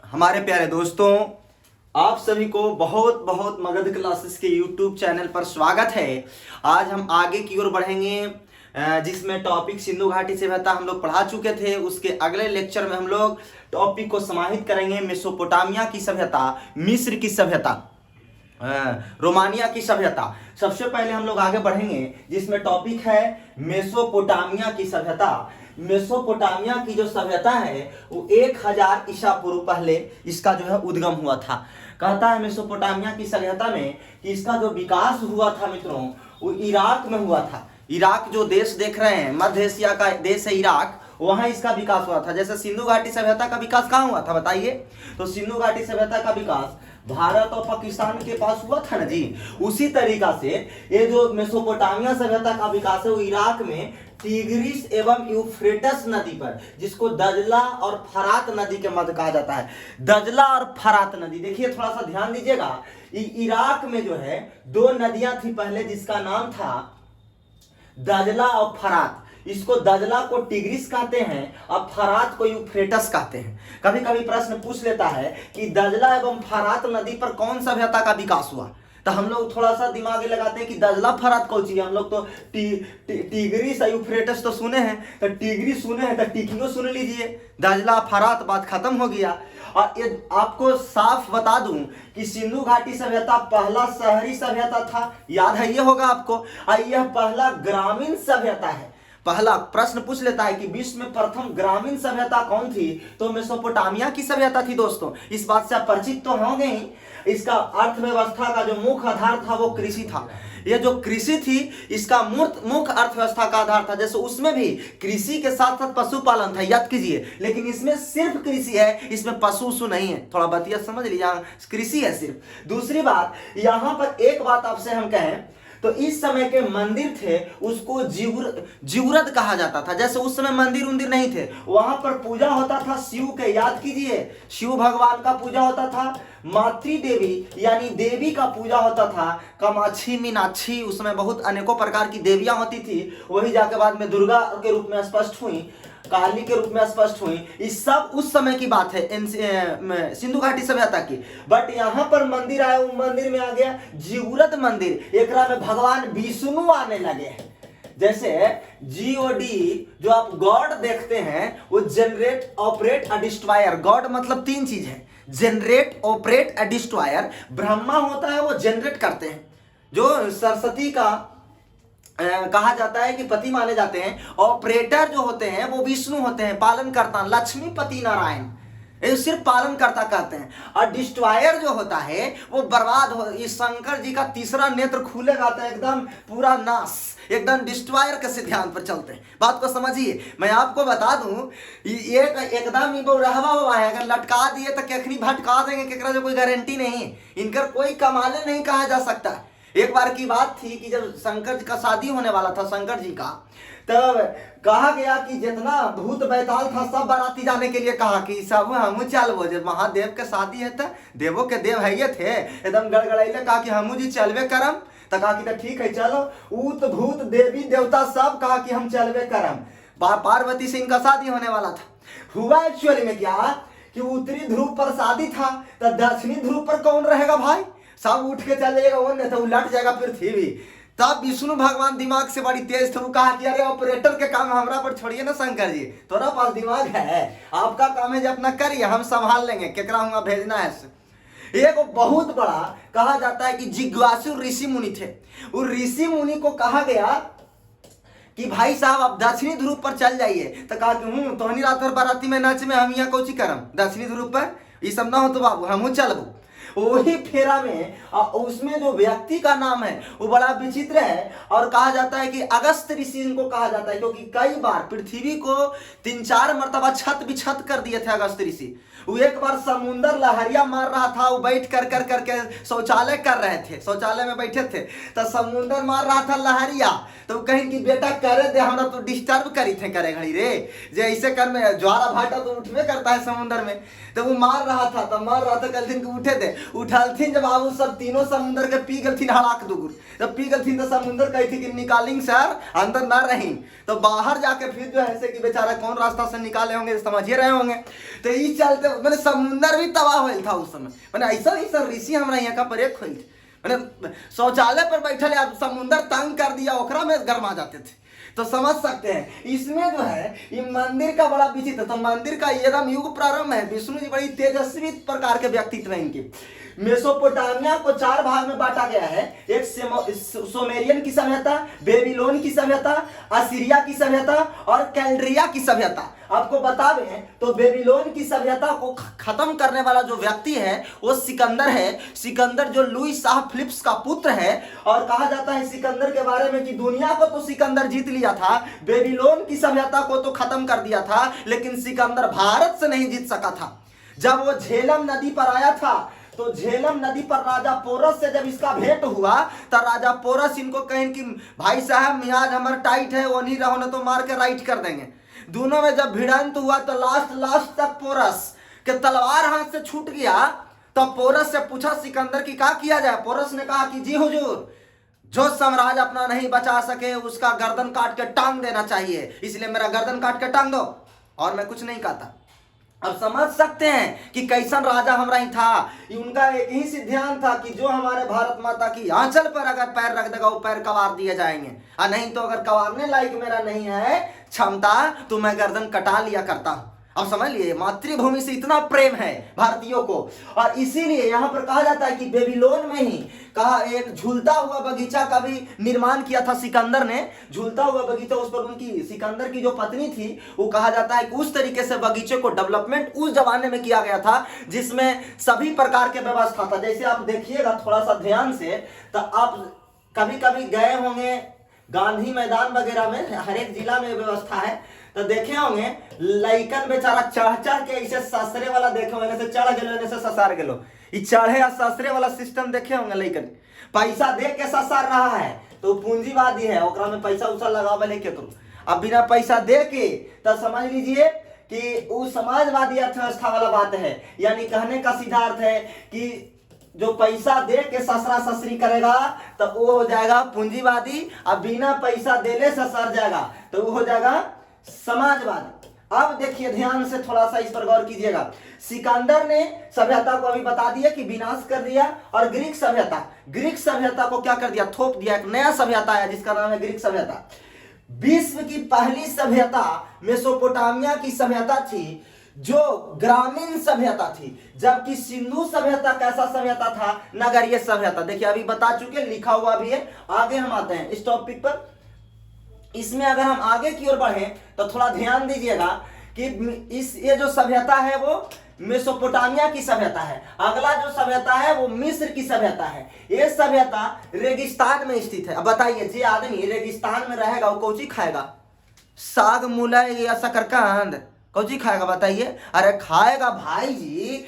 हमारे प्यारे दोस्तों, आप सभी को बहुत बहुत मगध क्लासेस के यूट्यूब चैनल पर स्वागत है। आज हम आगे की ओर बढ़ेंगे, जिसमें टॉपिक सिंधु घाटी सभ्यता हम लोग पढ़ा चुके थे। उसके अगले लेक्चर में हम लोग टॉपिक को समाहित करेंगे मेसोपोटामिया की सभ्यता, मिस्र की सभ्यता, रोमानिया की सभ्यता। सबसे पहले हम लोग आगे बढ़ेंगे जिसमें टॉपिक है मेसोपोटामिया की सभ्यता। मेसोपोटामिया की जो सभ्यता है वो 1000 ईसा पूर्व पहले इसका जो है उद्गम हुआ था। कहता है मेसोपोटामिया की सभ्यता में कि इसका जो विकास हुआ था मित्रों, वो इराक में हुआ था। इराक जो देश देख रहे हैं, मध्य एशिया का देश है इराक, वहां इसका विकास हुआ था। जैसे सिंधु घाटी सभ्यता का विकास कहाँ हुआ था बताइए? तो सिंधु घाटी सभ्यता का विकास भारत और पाकिस्तान के पास हुआ था ना जी। उसी तरीका से ये जो मेसोपोटामिया सभ्यता का विकास है वो इराक में टिग्रिस एवं यूफ्रेटस नदी पर, जिसको दजला और फरात नदी के मध्य कहा जाता है। दजला और फरात नदी, देखिए थोड़ा सा ध्यान दीजिएगा। इराक में जो है दो नदियां थी पहले, जिसका नाम था दजला और फरात। इसको दजला को टिग्रिस कहते हैं और फरात को यूफ्रेटस कहते हैं। कभी कभी प्रश्न पूछ लेता है कि दजला एवं फरात नदी पर कौन सभ्यता का विकास हुआ, तो हम लोग थोड़ा सा दिमाग लगाते हैं कि दजला फरात कौन सी है। हम लोग तो टिग्रिस यूफ्रेटस तो सुने हैं, तो टिग्रिस सुने हैं तो टिकियो सुन लीजिए, दजला फरात बात खत्म हो गया। और ये आपको साफ बता दूं कि सिंधु घाटी सभ्यता पहला शहरी सभ्यता था, याद है ये होगा आपको। और यह पहला ग्रामीण सभ्यता है। पहला प्रश्न पूछ लेता है कि विश्व में प्रथम ग्रामीण सभ्यता कौन थी, तो मेसोपोटामिया की सभ्यता थी। दोस्तों इस बात से आप परिचित तो होंगे ही। इसका अर्थव्यवस्था का जो मुख्य आधार था वो कृषि था। ये जो कृषि थी इसका मुख्य अर्थव्यवस्था का आधार था। जैसे उसमें भी कृषि के साथ साथ पशुपालन था, याद कीजिए। लेकिन इसमें सिर्फ कृषि है, इसमें पशु नहीं है। थोड़ा बतिया समझ लीजिए, यहाँ कृषि है सिर्फ। दूसरी बात, यहाँ पर एक बात आपसे हम कहें तो इस समय के मंदिर थे उसको जिवरद कहा जाता था। जैसे उस समय मंदिर उंदिर नहीं थे, वहां पर पूजा होता था शिव के, याद कीजिए, शिव भगवान का पूजा होता था। मातृ देवी यानी देवी का पूजा होता था, कामाक्षी, मीनाक्षी, उसमें बहुत अनेकों प्रकार की देवियां होती थी। वही जाके बाद में दुर्गा के रूप में स्पष्ट हुई, काली के रूप में स्पष्ट हुई। इस सब उस समय की बात है सिंधु घाटी सभ्यता की। बट यहाँ पर मंदिर आया, वो मंदिर में आ गया जिवरद मंदिर। एक में भगवान विष्णु आने लगे हैं। जैसे GOD जो आप गॉड देखते हैं वो जनरेट, ऑपरेट, डिस्ट्रॉयर। गॉड मतलब तीन चीज है, जनरेट, ऑपरेट, डिस्ट्रॉयर। ब्रह्मा होता है वो जनरेट करते हैं, जो सरस्वती का कहा जाता है कि पति माने जाते हैं। ऑपरेटर जो होते हैं वो विष्णु होते हैं, पालन करता, लक्ष्मीपति नारायण, ये सिर्फ पालन करता कहते हैं। और डिस्ट्रॉयर जो होता है वो बर्बाद हो। इस शंकर जी का तीसरा नेत्र खुलेगा तो एकदम पूरा नाश, एकदम डिस्ट्रॉयर के सिद्धांत पर चलते हैं। बात को समझिए। मैं आपको बता दूं एकदम ही रहवा हुआ है, अगर लटका दिए तो केखनी भटका देंगे, केकरा जो कोई गारंटी नहीं। इनकर कोई कमाले नहीं कहा जा सकता। एक बार की बात थी कि जब शंकर जी का शादी होने वाला था, शंकर जी का, तब कहा गया कि जितना भूत बैताल था सब बाराती जाने के लिए कहा कि सब हमू चलबो। जब महादेव के शादी है तो देवों के देव है ये थे, एकदम गड़गड़ैले कहा कि हमू जी चलबे करम। तो कहा कि ठीक है चलो। ऊत भूत देवी देवता सब कहा कि हम चलबे करम। पार्वती से इनका शादी होने वाला था। हुआ एक्चुअली में क्या कि उत्तरी ध्रुव पर शादी था, तो दक्षिणी ध्रुव पर कौन रहेगा भाई? सब उठ के चलेगा, वो नहीं तो उलट जाएगा पृथ्वी। तब विष्णु भगवान दिमाग से बड़ी तेज थे, वो कहा कि अरे ऑपरेटर के काम हमरा पर छोड़िए ना शंकर जी, तोरा पास दिमाग है, आपका काम है जो अपना करिए, हम संभाल लेंगे, केकरा हुआ भेजना है। एक बहुत बड़ा कहा जाता है कि जिज्ञासु ऋषि मुनि थे। उस ऋषि मुनि को कहा गया कि भाई साहब आप दक्षिणी ध्रुव पर चल जाइए। तो कहा कि तोहनी रात भर बाराती में नाच में हम यहाँ कौची करम, दक्षिणी ध्रुव पर ये सब ना हो तो बाबू हम चलबू। वही फेरा में उसमें जो व्यक्ति का नाम है वो बड़ा विचित्र है। और कहा जाता है कि अगस्त ऋषि इनको कहा जाता है, क्योंकि कई बार पृथ्वी को 3-4 मर्तबा छत बिछत कर दिए थे अगस्त ऋषि। वो एक बार समुंदर लहरिया मार रहा था, वो बैठ कर करके शौचालय कर रहे थे, शौचालय में बैठे थे, तो समुंदर मार रहा था लहरिया। तो कहीं कि बेटा करे दे, हमरा तो डिस्टर्ब करी थे करे घड़ी रे, जे ऐसे कर में ज्वारा भाटा तो उठवे करता है समुद्र में। तो वो मार रहा था, तो मार रहा था, कल दिन को उठे थे। उठलथिन जब बाबू सब तीनों समुंदर के पी गलथिन हड़ाक दुगुर, जब पी गलथिन तो समुंदर कही थी कि निकालेंगे सर, अंदर ना रही, तो बाहर जाके फिर जो है कि बेचारा कौन रास्ता से निकाले होंगे समझ ही रहे होंगे। तो इस चलते मैंने समुंदर भी तबाह हुआ था उस समय। मैंने ऐसा ऋषि हमारा यहाँ का परेक हुई थी, मैंने शौचालय पर बैठे आप समुंदर तंग कर दिया, ओखरा में गरमा जाते थे। तो समझ सकते हैं इसमें जो है ये मंदिर का बड़ा विचित्र। तो मंदिर का एकदम युग प्रारंभ है। विष्णु जी बड़ी तेजस्वी प्रकार के व्यक्तित्व हैं इनके। मेसोपोटामिया को 4 भाग में बांटा गया है। एक सुमेरियन की सभ्यता, बेबीलोन की सभ्यता, असीरिया की सभ्यता और कैल्ड्रिया की सभ्यता। आपको बता दें तो बेबीलोन की सभ्यता को खत्म करने वाला जो व्यक्ति है वो सिकंदर है। सिकंदर जो लुईस शाह फिलिप्स का पुत्र है, और कहा जाता है सिकंदर के बारे में कि दुनिया को तो सिकंदर जीत लिया था, बेबीलोन की सभ्यता को तो खत्म कर दिया था, लेकिन सिकंदर भारत से नहीं जीत सका था। जब वो झेलम नदी पर आया था तो झेलम नदी पर राजा पोरस से जब इसका भेंट हुआ तो राजा पोरस इनको कहें कि भाई साहब मियाज हमारा टाइट है, वो नहीं रहो ना तो मार के राइट कर देंगे। दोनों में जब भिड़ंत हुआ तो लास्ट तक पोरस के तलवार हाथ से छूट गया। तो पोरस से पूछा सिकंदर की क्या किया जाए। पोरस ने कहा कि जी हुजूर, जो साम्राज्य अपना नहीं बचा सके उसका गर्दन काट के टांग देना चाहिए, इसलिए मेरा गर्दन काट के टांग दो, और मैं कुछ नहीं कहता। अब समझ सकते हैं कि कैसन राजा हमारा ही था। उनका एक ही सिद्धांत था कि जो हमारे भारत माता की आंचल पर अगर पैर रख देगा वो पैर कवार दिए जाएंगे, और नहीं तो अगर कवारने लायक मेरा नहीं है क्षमता तो मैं गर्दन कटा लिया करता हूं। अब समझ लिए मातृभूमि से इतना प्रेम है भारतीयों को। और इसीलिए यहाँ पर कहा जाता है कि बेबीलोन में ही कहा एक झूलता हुआ बगीचा का भी निर्माण किया था सिकंदर ने। झूलता हुआ बगीचा, उस पर उनकी सिकंदर की जो पत्नी थी वो कहा जाता है कि उस तरीके से बगीचे को डेवलपमेंट उस जमाने में किया गया था जिसमें सभी प्रकार के व्यवस्था था। जैसे आप देखिएगा थोड़ा सा ध्यान से, तो आप कभी कभी गए होंगे गांधी मैदान वगैरह में, हर एक जिला में व्यवस्था है, तो देखे होंगे लइकन बेचारा चढ़ के ऐसे ससरे वाला देखे होंगे, ऐसे चढ़ गेलो ऐसे ससार गेलो, ये चढ़े या ससरे वाला सिस्टम देखे होंगे। लइकन पैसा दे के ससार रहा है तो पूंजीवादी है, ओकरा में पैसा उसा लगावे लेके। तो अब बिना पैसा दे के तो समझ लीजिए कि वो समाजवादी अर्थव्यवस्था वाला बात है। यानी कहने का सीधा अर्थ है कि जो पैसा दे के ससरा ससरी करेगा तो वो हो जाएगा पूंजीवादी, अब बिना पैसा देले ससर जाएगा तो वो हो जाएगा समाजवादी। अब देखिए ध्यान से थोड़ा सा इस पर गौर कीजिएगा। सिकंदर ने सभ्यता को अभी बता दिया कि विनाश कर दिया, और ग्रीक सभ्यता को क्या कर दिया, थोप दिया। एक नया सभ्यता आया जिसका नाम है ग्रीक सभ्यता। विश्व की पहली सभ्यता मेसोपोटामिया की सभ्यता थी जो ग्रामीण सभ्यता थी, जबकि सिंधु सभ्यता कैसा सभ्यता था, नगरीय सभ्यता। देखिए अभी बता चुके, लिखा हुआ भी है। आगे हम आते हैं इस टॉपिक पर। इसमें अगर हम आगे की ओर बढ़े तो थोड़ा ध्यान दीजिएगा कि ये जो सभ्यता है वो मेसोपोटामिया की सभ्यता है। अगला जो सभ्यता है वो मिस्र की सभ्यता है। ये सभ्यता रेगिस्तान में स्थित है। अब बताइए, जो आदमी रेगिस्तान में रहेगा वो कौची खाएगा, साग मूलय या शकरकंद, कौची खाएगा बताइए। अरे खाएगा भाई जी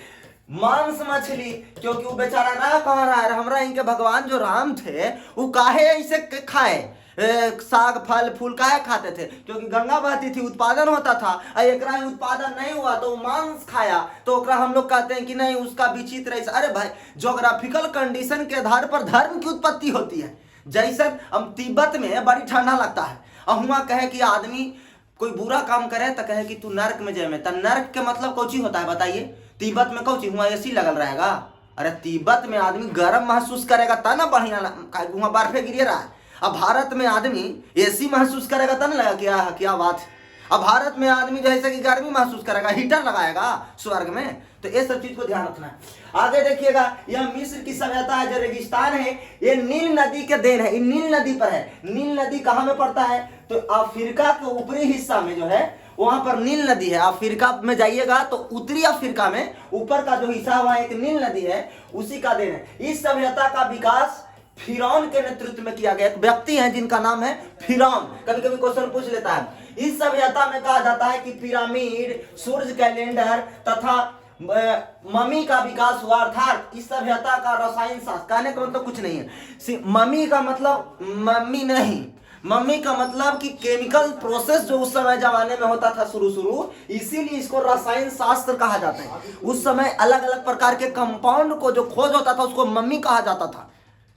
मांस मछली, क्योंकि वो बेचारा रह कहाँ रहा है। हमरा इनके भगवान जो राम थे वो काहे ऐसे खाए, साग फल फूल काहे खाते थे, क्योंकि गंगा बहती थी, उत्पादन होता था। एक उत्पादन नहीं हुआ तो मांस खाया, तो हम लोग कहते हैं कि नहीं उसका विचित्र ऐसा। अरे भाई ज्योग्राफिकल कंडीशन के आधार पर धर्म की उत्पत्ति होती है। जैसे हम तिब्बत में बड़ी ठंडा लगता है, और हुआ कहे कि आदमी कोई बुरा काम करे तो कहे कि तू नर्क में जाए में, तो नर्क के मतलब कौची होता है बताइए। तिब्बत में कौची हुआ एसी लगल रहेगा। अरे तिब्बत में आदमी गर्म महसूस करेगा तब ना बढ़िया, वहाँ बर्फे गिरे रहा है। अब भारत में आदमी एसी महसूस करेगा तब ना लगा क्या बात है। अब भारत में आदमी जैसे कि गर्मी महसूस करेगा, हीटर लगाएगा स्वर्ग में। तो ये सब चीज को ध्यान रखना है। आगे देखिएगा, यह मिस्र की सभ्यता है जो रेगिस्तान है, ये नील नदी के देन है। ये नील नदी पर है। नील नदी कहाँ में पड़ता है, तो अफ्रीका के ऊपरी हिस्सा में जो है वहां पर नील नदी है। अफ्रीका में जाइएगा तो उत्तरी अफ्रीका में ऊपर का जो हिस्सा वहां एक नील नदी है, उसी का देन है। इस सभ्यता का विकास फिरौन के नेतृत्व में किया गया। एक व्यक्ति है जिनका नाम है फिरौन। कभी कभी क्वेश्चन पूछ लेता है। इस सभ्यता में कहा जाता है कि पिरामिड, सूर्य कैलेंडर तथा मम्मी का विकास हुआ। अर्थात इस सभ्यता का रसायन शास्त्र, कहने का मतलब कुछ नहीं है। मम्मी का मतलब मम्मी नहीं, मम्मी का मतलब कि केमिकल प्रोसेस जो उस समय जमाने में होता था शुरू, इसीलिए इसको रसायन शास्त्र कहा जाता है। उस समय अलग अलग प्रकार के कंपाउंड को जो खोज होता था उसको मम्मी कहा जाता था।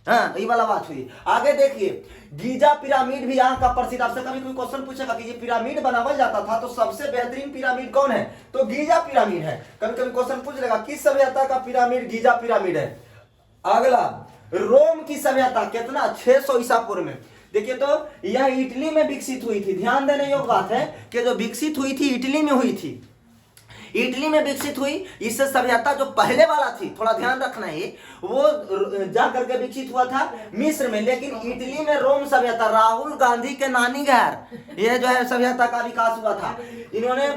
हाँ, ये वाला बात हुई। आगे देखिए, गीजा पिरामिड भी यहाँ का प्रसिद्ध। आपसे कभी कोई क्वेश्चन पूछेगा कि ये पिरामिड बनावल जाता था तो सबसे बेहतरीन पिरामिड कौन है, तो गीजा पिरामिड है। कभी कभी क्वेश्चन पूछ लेगा किस सभ्यता का पिरामिड गीजा पिरामिड है। अगला, रोम की सभ्यता कितना, 600 ईसा पूर्व में। देखिए, तो यह इटली में विकसित हुई थी। ध्यान देने योग्य बात है कि जो विकसित हुई थी इटली में हुई थी, इटली में विकसित हुई। इससे सभ्यता जो पहले वाला थी, थोड़ा ध्यान रखना है, वो जा करके विकसित हुआ था मिस्र में, लेकिन इटली में रोम सभ्यता, राहुल गांधी के नानी घर, ये जो है सभ्यता का विकास हुआ था। इन्होंने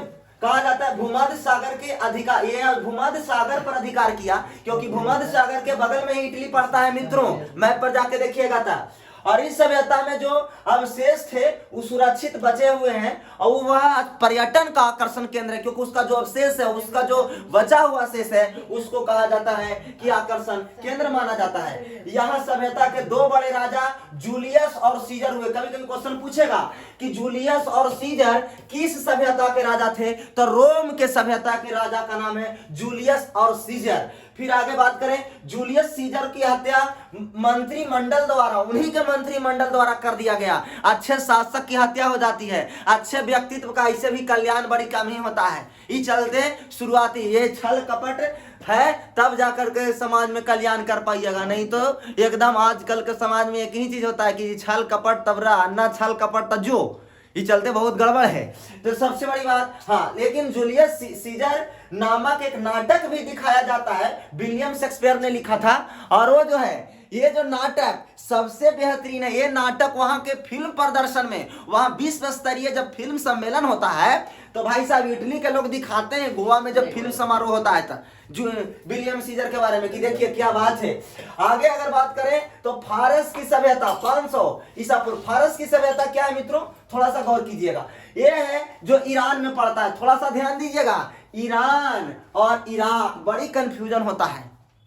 कहा जाता है भूमध्य सागर के अधिकार, ये भूमध्य सागर पर अधिकार किया, क्योंकि भूमध्य सागर के बगल में ही इटली पड़ता है मित्रों, मैप पर जाके देखिएगा था। और इस सभ्यता में जो अवशेष थे वो सुरक्षित बचे हुए हैं और वह पर्यटन का आकर्षण केंद्र है, क्योंकि उसका जो अवशेष है, उसका जो बचा हुआ अवशेष है, उसको कहा जाता है कि आकर्षण केंद्र माना जाता है। यहाँ सभ्यता के दो बड़े राजा जूलियस और सीजर हुए। कभी कभी क्वेश्चन पूछेगा कि जूलियस और सीजर किस सभ्यता के राजा थे, तो रोम के सभ्यता के राजा का नाम है जूलियस और सीजर। फिर आगे बात करें, जूलियस सीजर की हत्या मंत्रिमंडल द्वारा, उन्हीं के मंत्रिमंडल द्वारा कर दिया गया। अच्छे शासक की हत्या हो जाती है, अच्छे व्यक्तित्व का इससे भी कल्याण बड़ी कम ही होता है। ये चलते शुरुआती ये छल कपट है, तब जाकर के समाज में कल्याण कर पाइएगा, नहीं तो एकदम आजकल के समाज में एक ही चीज होता है कि छल कपट तबरा, ना छल कपट तजो, ये चलते बहुत गड़बड़ है। तो सबसे बड़ी बात, हाँ, लेकिन जूलियस सीजर नामक एक नाटक भी दिखाया जाता है, विलियम शेक्सपियर ने लिखा था। और वो जो है, ये जो नाटक सबसे बेहतरीन है। ये नाटक वहां के फिल्म प्रदर्शन में, वहां विश्व स्तरीय जब फिल्म सम्मेलन होता है तो भाई साहब इटली के लोग दिखाते हैं गोवा में जब फिल्म समारोह होता है जो विलियम सीजर के बारे में, कि देखिए क्या बात है। आगे अगर बात करें तो फारस की सभ्यता 500 ईसा पूर्व। फारस की सभ्यता क्या है मित्रों, थोड़ा सा गौर कीजिएगा। ये है जो ईरान में पड़ता है, थोड़ा सा ध्यान दीजिएगा। ईरान और इराक बड़ी कंफ्यूजन होता है,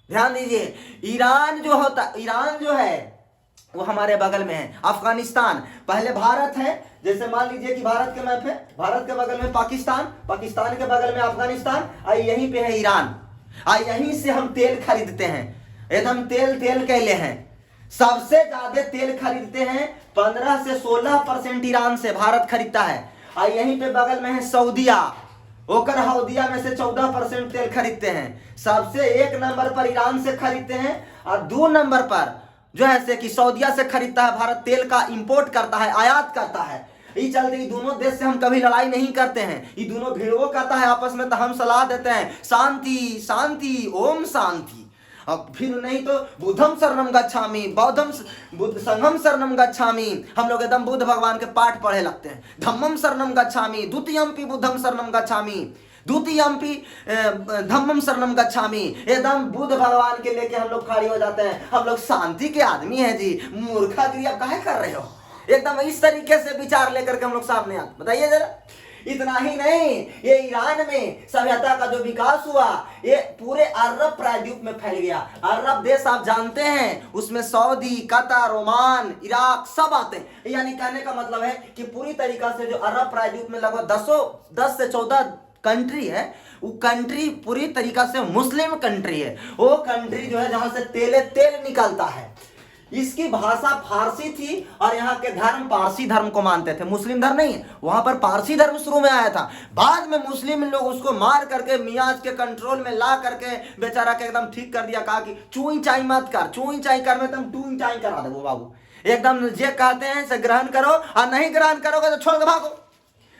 ध्यान दीजिए। ईरान जो है वो हमारे बगल में है। अफगानिस्तान पहले भारत है, जैसे मान लीजिए कि भारत के मैप है, भारत के बगल में पाकिस्तान, पाकिस्तान के बगल में अफगानिस्तान, और यहीं पे है ईरान। और यहीं से हम तेल खरीदते हैं, एकदम तेल कहले हैं। सबसे ज्यादा तेल खरीदते हैं 15 से 16% ईरान से भारत खरीदता है। और यहीं पे बगल में है सऊदिया, ओकर हौदिया में से 14% तेल खरीदते हैं। सबसे 1 नंबर पर ईरान से खरीदते हैं, और 2 नंबर पर जो है से कि सऊदिया से खरीदता है। भारत तेल का इंपोर्ट करता है, आयात करता है। ये चलते ये दोनों देश से हम कभी लड़ाई नहीं करते हैं, ये दोनों भिड़ो करता है आपस में, तो हम सलाह देते हैं शांति शांति ओम शांति। अब फिर नहीं तो बुद्धम शरणम गच्छामि, बुद्ध संघम शरणम गच्छामि, हम लोग एकदम बुद्ध भगवान के पाठ पढ़े लगते हैं। धम्मम शरणम गच्छामि, द्वितीयम्पि बुद्धम शरणम गच्छामि, द्वितीयम्पि धम्मम शरणम गच्छामि, एकदम बुद्ध भगवान के लेके हम लोग खड़े हो जाते हैं। हम लोग शांति के आदमी हैं जी, मूर्खागिरी आप काहे कर रहे हो, एकदम इस तरीके से विचार लेकर के हम लोग सामने आते। बताइए जरा। इतना ही नहीं, ये ईरान में सभ्यता का जो विकास हुआ ये पूरे अरब प्रायद्वीप में फैल गया। अरब देश आप जानते हैं, उसमें सऊदी, कतर, ओमान, इराक सब आते हैं। यानी कहने का मतलब है कि पूरी तरीका से जो अरब प्रायद्वीप में लगभग 10 से 14 कंट्री है, वो कंट्री पूरी तरीका से मुस्लिम कंट्री है। वो कंट्री जो है जहां से तेल निकलता है। इसकी भाषा फारसी थी और यहाँ के धर्म पारसी धर्म को मानते थे, मुस्लिम धर्म नहीं है। वहां पर पारसी धर्म शुरू में आया था, बाद में मुस्लिम लोग उसको मार करके मियाज के कंट्रोल में ला करके बेचारा के एकदम ठीक कर दिया। कहा कि चूई चाई मत कर, चूई चाई करने तुम टूई चाई करा दे वो बाबू, एकदम जे कहते हैं से ग्रहण करो, और नहीं ग्रहण करोगे तो छोड़ के भागो।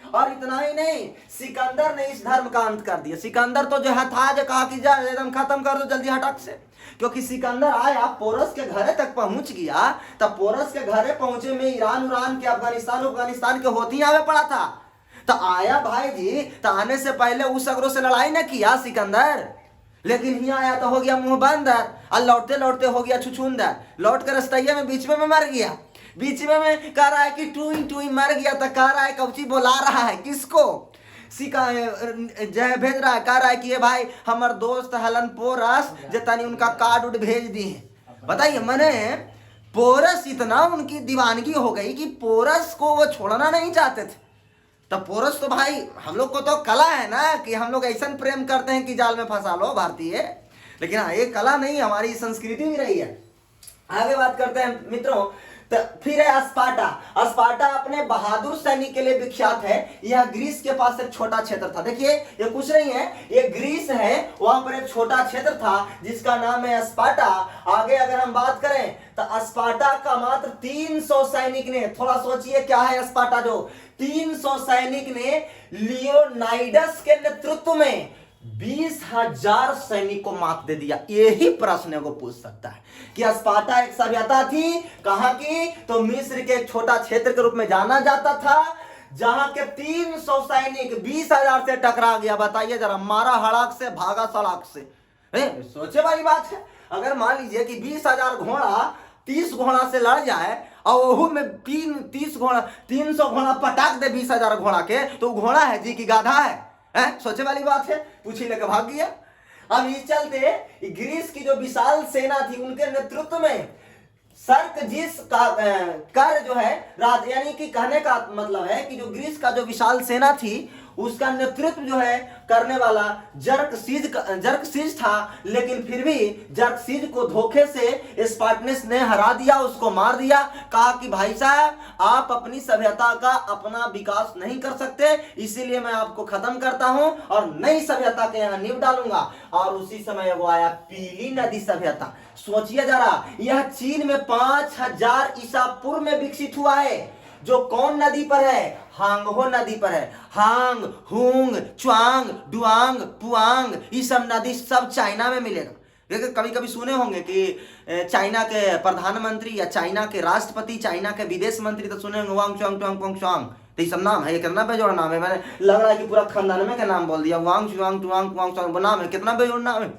और इतना ही नहीं, सिकंदर ने इस धर्म का अंत कर दिया। सिकंदर तो जो है था, जो कहा कि जा एकदम खत्म कर दो जल्दी हटक से, क्योंकि सिकंदर आया, पोरस के घरे तक पहुंच गया। तब पोरस के घरे पहुंचे में ईरान के अफगानिस्तान के होती आवे पड़ा था। तो आया भाई जी, तो आने से पहले उस अगरों से लड़ाई न किया सिकंदर, लेकिन यहाँ आया तो हो गया मुंह बंदर, और लौटते लौटते हो गया छुछुंदर। लौट कर रस्तैया में बीच में मर गया। बीच में कह रहा है कि टूई मर गया, तो कह रहा है कौची बोला रहा है किसको, जय भेज रहा है, कह रहा है कि ये भाई हमार दोस्त हलन पोरस जे तनी उनका कार्ड उड भेज दी है। बताइए, मैंने पोरस इतना उनकी दीवानगी हो गई कि पोरस को वो छोड़ना नहीं चाहते थे। तब पोरस तो भाई हम लोग को तो कला है ना कि हम लोग ऐसा प्रेम करते हैं कि जाल में फंसा लो भारतीय, लेकिन हाँ ये कला नहीं, हमारी संस्कृति भी रही है। आगे बात करते हैं मित्रों। तो फिर है स्पार्टा। स्पार्टा अपने बहादुर सैनिक के लिए विख्यात है। यह ग्रीस के पास एक छोटा क्षेत्र था। देखिए ये कुछ नहीं है, ये ग्रीस है, वहां पर एक छोटा क्षेत्र था जिसका नाम है स्पार्टा। आगे अगर हम बात करें तो स्पार्टा का मात्र 300 सैनिक ने, थोड़ा सोचिए क्या है स्पार्टा, जो 300 सैनिक ने लियोनाइडस के नेतृत्व में 20,000 सैनिक को मात दे दिया। यही प्रश्न को पूछ सकता है कि स्पार्टा एक सभ्यता थी कहां की, तो मिस्र के छोटा क्षेत्र के रूप में जाना जाता था, जहां के 300 सैनिक 20,000 से टकरा गया। बताइए जरा, मारा हड़ाक से भागा सड़ाक से। सोचे वाली बात है। अगर मान लीजिए कि 20,000 घोड़ा 30 घोड़ा से लड़ जाए और वहू में 300 घोड़ा पटाक दे 20,000 घोड़ा के, तो घोड़ा है जी की गाधा है? सोचे वाली बात है। पूछी लेकर भाग गया। अब इस चलते ग्रीस की जो विशाल सेना थी उनके नेतृत्व में सर्कजिस का कर जो है यानी कि कहने का मतलब है कि जो ग्रीस का जो विशाल सेना थी उसका नेतृत्व जो है करने वाला जर्कसीज था। लेकिन फिर भी जर्कसीज को धोखे से स्पार्टनस ने हरा दिया, उसको मार दिया। कहा कि भाई साहब आप अपनी सभ्यता का अपना विकास नहीं कर सकते, इसीलिए मैं आपको खत्म करता हूं और नई सभ्यता के यहाँ नींव डालूंगा। और उसी समय वो आया पीली नदी सभ्यता। सोचिए जरा, यह चीन में 5000 ईसा पूर्व में विकसित हुआ है, जो कौन नदी पर है? हांगहो नदी पर है। हांग, हुंग, च्वांग, डुआंग, पुआंग, ये सब नदी सब चाइना में मिलेगा। देखिए कभी कभी सुने होंगे कि चाइना के प्रधानमंत्री या चाइना के राष्ट्रपति, चाइना के विदेश मंत्री तो सुने होंगे वांग चुआंग टुआंग पोंग चुआंग, तो ये सब नाम है। ये कितना बेजोड़ नाम है, मैंने लग रहा है कि पूरा खानदान में का नाम बोल दिया। वांग चुआंग टुआंग पोंग चुआंग नाम है, कितना बेजोड़ नाम है।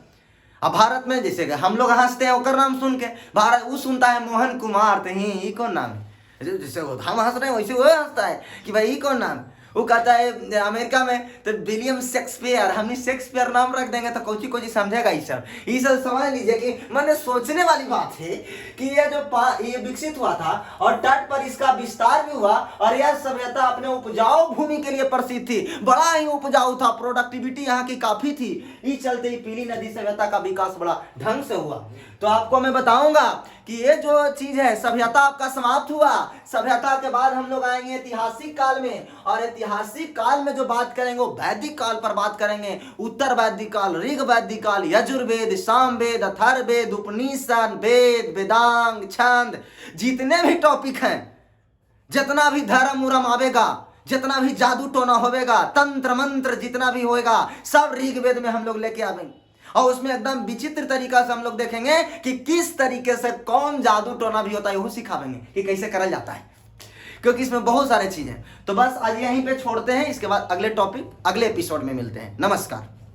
अब भारत में जैसे हम लोग हंसते हैं ओकर नाम सुन के, भारत वो सुनता है मोहन कुमार, तो ही कौन नाम है? जैसे हम हंस रहे हैं वैसे वो हंसता है कि भाई ये कौन नाम। वो कहता है अमेरिका में तो विलियम शेक्सपियर, हमने शेक्सपियर नाम रख देंगे तो कोची कोची समझेगा। ये सब समझ लीजिए कि मैंने सोचने वाली बात है कि ये जो ये विकसित हुआ था और तट पर इसका विस्तार भी हुआ और यह सभ्यता अपने उपजाऊ भूमि के लिए प्रसिद्ध थी, बड़ा ही उपजाऊ था, प्रोडक्टिविटी यहाँ की काफी थी। इस चलते ही पीली नदी सभ्यता का विकास बड़ा ढंग से हुआ। तो आपको मैं बताऊंगा कि ये जो चीज है सभ्यता आपका समाप्त हुआ। सभ्यता के बाद हम लोग आएंगे ऐतिहासिक काल में, और ऐतिहासिक काल में जो बात करेंगे वो वैदिक काल पर बात करेंगे। उत्तर वैदिक काल, ऋग वैदिक काल, यजुर्वेद, सामवेद, अथर्ववेद, उपनिषद, वेद, वेदांग, छंद, जितने भी टॉपिक हैं, जितना भी धर्म उरम आवेगा, जितना भी जादू टोना होवेगा, तंत्र मंत्र जितना भी होएगा, सब ऋग्वेद में हम लोग लेके आवेंगे। और उसमें एकदम विचित्र तरीका से हम लोग देखेंगे कि किस तरीके से कौन जादू टोना भी होता है, वो सिखावेंगे कि कैसे करा जाता है, क्योंकि इसमें बहुत सारे चीजें। तो बस आज यहीं पे छोड़ते हैं, इसके बाद अगले टॉपिक अगले एपिसोड में मिलते हैं। नमस्कार।